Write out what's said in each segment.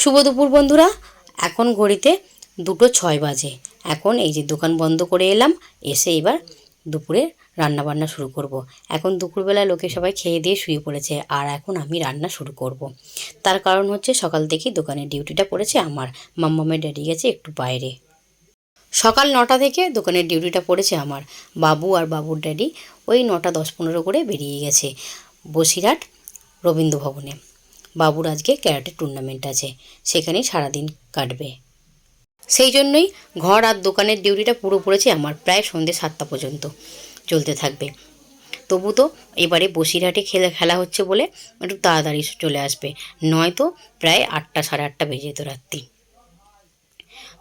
শুভ দুপুর বন্ধুরা। এখন ঘড়িতে 2:06 বাজে। এখন এই যে দোকান বন্ধ করে এলাম, এসে এবার দুপুরে রান্না বান্না শুরু করব। এখন দুপুরবেলা লোকে সবাই খেয়ে দিয়ে শুয়ে পড়েছে, আর এখন আমি রান্না শুরু করব। তার কারণ হচ্ছে সকাল থেকেই দোকানের ডিউটিটা পড়েছে আমার। মাম্মামের ড্যাডি গেছে একটু বাইরে। সকাল 9টা থেকে দোকানের ডিউটিটা পড়েছে আমার। বাবু আর বাবুর ড্যাডি ওই 9টা 10-15 করে বেরিয়ে গেছে বসিরহাট রবীন্দ্র ভবনে। বাবুর আজকে ক্যারাটে টুর্নামেন্ট আছে, সেখানেই সারাদিন কাটবে। সেই জন্যই ঘর আর দোকানের ডিউটিটা পুরো পড়েছে আমার, প্রায় সন্ধ্যে 7টা পর্যন্ত চলতে থাকবে। তবু তো এবারে বসিরহাটে খেলা হচ্ছে বলে একটু তাড়াতাড়ি চলে আসবে, নয়তো প্রায় 8টা 8:30 বেজে যেত রাত্রি।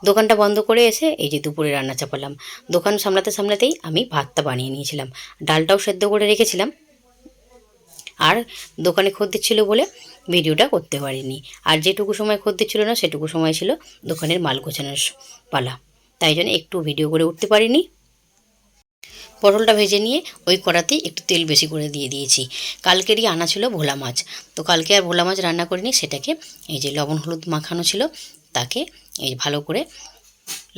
দোকানটা বন্ধ করে এসে এই যে দুপুরে রান্না চাপালাম। দোকান সামলাতেই আমি ভাতটা বানিয়ে নিয়েছিলাম, ডালটাও সেদ্ধ করে রেখেছিলাম। আর দোকানে খদ্দের ছিল বলে ভিডিওটা করতে পারিনি। আর যেটুকু সময় খদ্দের ছিল না সেটুকু সময় ছিল দোকানের মাল গোছানোর পালা, তাই জন্য একটু ভিডিও করে উঠতে পারিনি। পটলটা ভেজে নিয়ে ওই কড়াতেই একটু তেল বেশি করে দিয়ে দিয়েছি। কালকেরই আনা ছিল ভোলা মাছ, তো কালকে আর ভোলা মাছ রান্না করিনি। সেটাকে এই যে লবণ হলুদ মাখানো ছিল, তাকে এই ভালো করে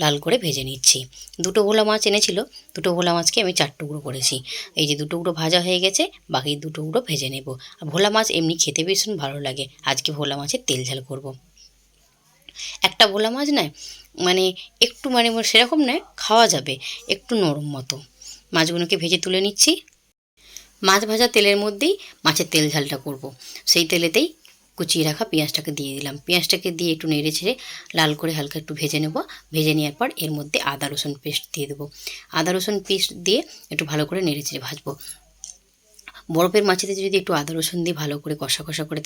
লাল করে ভেজে নিচ্ছি। 2টো ভোলা মাছ এনেছিল, 2টো ভোলা মাছকে আমি 4 টুকরো করেছি। এই যে 2 টুকরো ভাজা হয়ে গেছে, বাকি 2 টুকরো ভেজে নেব। আর ভোলা মাছ এমনি খেতে ভীষণ ভালো লাগে। আজকে ভোলা মাছের তেল ঝাল করব। একটা ভোলা মাছ নয়, মানে একটু সেরকম নয়, খাওয়া যাবে, একটু নরম মতো। মাছগুলোকে ভেজে তুলে নিচ্ছি। মাছ ভাজা তেলের মধ্যেই মাছের তেল ঝালটা করব। সেই তেলেতেই কুচিয়ে রাখা পেঁয়াজটাকে দিয়ে দিলাম। পেঁয়াজটাকে দিয়ে একটু নেড়ে ছেড়ে লাল করে হালকা একটু ভেজে নেব। ভেজে নেওয়ার পর এর মধ্যে আদা রসুন পেস্ট দিয়ে দেবো। আদা রসুন পেস্ট দিয়ে একটু ভালো করে নেড়ে ছেড়ে ভাজবো। বরফের মাছেতে যদি একটু আদা রসুন দিয়ে ভালো করে কষা কষা করে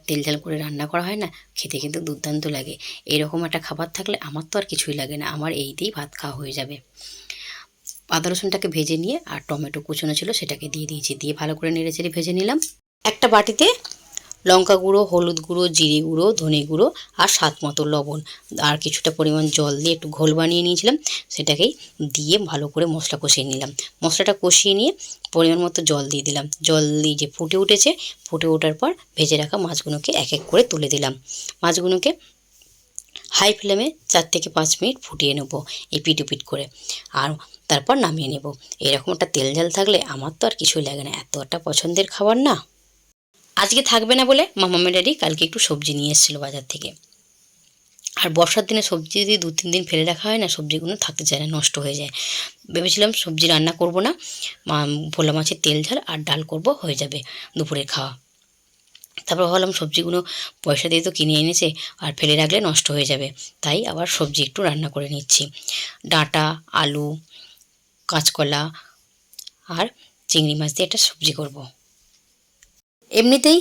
তেল ঝাল করে রান্না করা হয় না, খেতে কিন্তু দুর্দান্ত লাগে। এরকম একটা খাবার থাকলে আমার তো আর কিছুই লাগে না, আমার এইতেই ভাত খাওয়া হয়ে যাবে। আদা রসুনটাকে ভেজে নিয়ে আর টমেটো কুচনো ছিল সেটাকে দিয়ে দিয়েছি, দিয়ে ভালো করে নেড়ে চেড়ে ভেজে নিলাম। একটা বাটিতে লঙ্কা গুঁড়ো, হলুদ গুঁড়ো, জিরে গুঁড়ো, ধনে গুঁড়ো আর স্বাদ মতো লবণ আর কিছুটা পরিমাণ জল দিয়ে একটু ঘোল বানিয়ে নিয়েছিলাম, সেটাকেই দিয়ে ভালো করে মশলা কষিয়ে নিলাম। মশলাটা কষিয়ে নিয়ে পরিমাণ মতো জল দিয়ে দিলাম। জল দিয়ে যে ফুটে উঠেছে, ফুটে ওঠার পর ভেজে রাখা মাছগুলোকে এক এক করে তুলে দিলাম। মাছগুলোকে হাই ফ্লেমে 4 থেকে 5 মিনিট ফুটিয়ে নেব এপিট ওপিট করে, আর তারপর নামিয়ে নেব। এরকম একটা তেল ঝাল থাকলে আমার তো আর কিছুই লাগে না, এত একটা পছন্দের খাবার না। আজকে থাকবে না বলে মামামের ড্যাডি কালকে একটু সবজি নিয়ে এসেছিলো বাজার থেকে। আর বর্ষার দিনে সবজি যদি 2-3 দিন ফেলে রাখা হয় না, সবজিগুলো থাকতে চায় না, নষ্ট হয়ে যায়। ভেবেছিলাম সবজি রান্না করব না, ভোলা মাছের তেল ঝাল আর ডাল করব, হয়ে যাবে দুপুরের খাওয়া। তারপর ভাবলাম সবজিগুলো পয়সা দিয়ে তো কিনে এনেছে, আর ফেলে রাখলে নষ্ট হয়ে যাবে, তাই আবার সবজি একটু রান্না করে নিচ্ছি। ডাঁটা, আলু, কাঁচকলা আর চিংড়ি মাছ দিয়ে একটা সবজি করব। এমনিতেই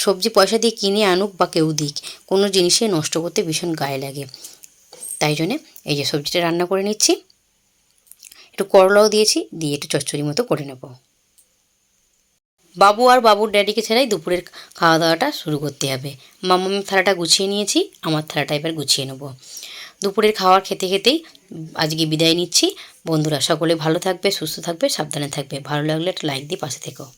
সবজি পয়সা দিয়ে কিনে আনুক বা কেউ দিক, কোনো জিনিসে নষ্ট করতে ভীষণ গায়ে লাগে। তাই জন্যে এই যে সবজিটা রান্না করে নিচ্ছি। একটু করলাও দিয়েছি, দিয়ে একটু চচ্চড়ি মতো করে নেব। বাবু আর বাবুর ড্যাডিকে ছাড়াই দুপুরের খাওয়া দাওয়াটা শুরু করতে হবে। মামামের থালাটা গুছিয়ে নিয়েছি, আমার থালাটা এবার গুছিয়ে নেব। দুপুরের খাবার খেতে খেতেই আজকে বিদায় নিচ্ছি। বন্ধুরা সকলে ভালো থাকবে, সুস্থ থাকবে, সাবধানে থাকবে। ভালো লাগলে একটা লাইক দিয়ে পাশে থেকো।